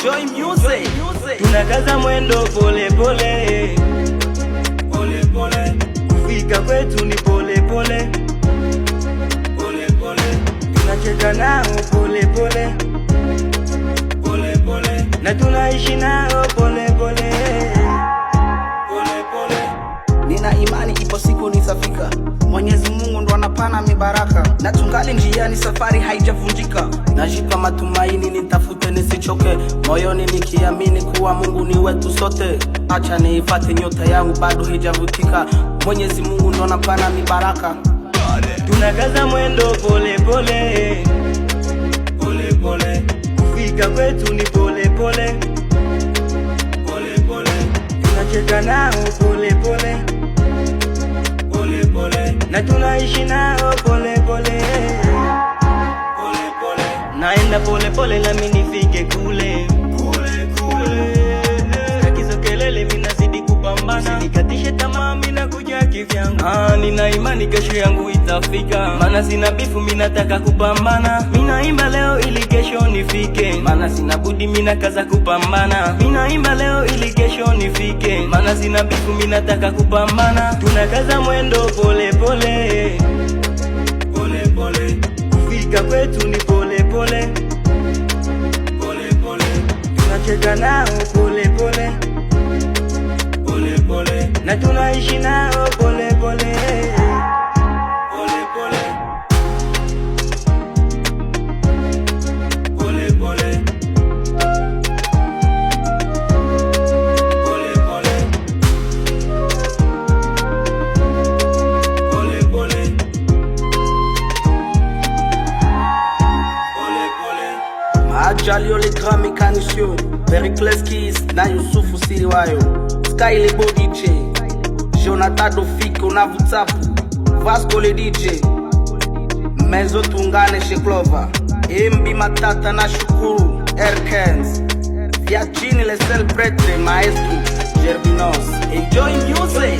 Enjoy music. Tunakaza mwendo pole pole, Pole pole, kufika kwetu ni pole pole, pole pole, tunacheka nao pole pole, pole pole, na tunaishi nao pole pole, pole pole. Nina imani ipo siku nitafika, Mwenyezi Mungu ndo anapana mibaraka, na tungali njiani, safari haijavunjika. Najipa matumaini nitafute nisichoke, moyoni nikiamini kuwa Mungu ni wetu sote. Acha niifate nyota yangu bado haijavutika, Mwenyezi Mungu ndo anapana mibaraka. tunakaza mwendo pole pole, Pole pole, kufika kwetu ni pole pole, pole pole, tunacheka nao pole pole, pole pole, na tunaishi nao pole pole, pole pole, naenda pole pole nami nifike kule kule kule. Takizo kelele minazidi kupambana, nikatishe tamaa mina kuja kivyangu. Nina imani kesho yangu itafika, mana sina bifu minataka kupambana. Minaimba leo ili kesho nifike, mana sina budi mina kaza kupambana. Minaimba leo ili kesho nifike, mana sina bifu minataka kupambana. Tunakaza mwendo pole pole, Pole pole, kufika kwetu ni pole pole, pole pole, tunacheka nao pole pole, pole pole, na tunaishi nao pole pole, pole pole, pole pole, pole pole, pole pole, pole pole. Maajali les grands mécaniciens, Pericles Keys na Yusufu Siriwayo, Sky le beau DJ, Jonathan Dofiko na Vutapu, Vasco le DJ, Mezo Tungane chez Clover, MB Matata na Shukuru, Erkens, Viacini le seul prêtre maestro, Gerbinos. Enjoy music.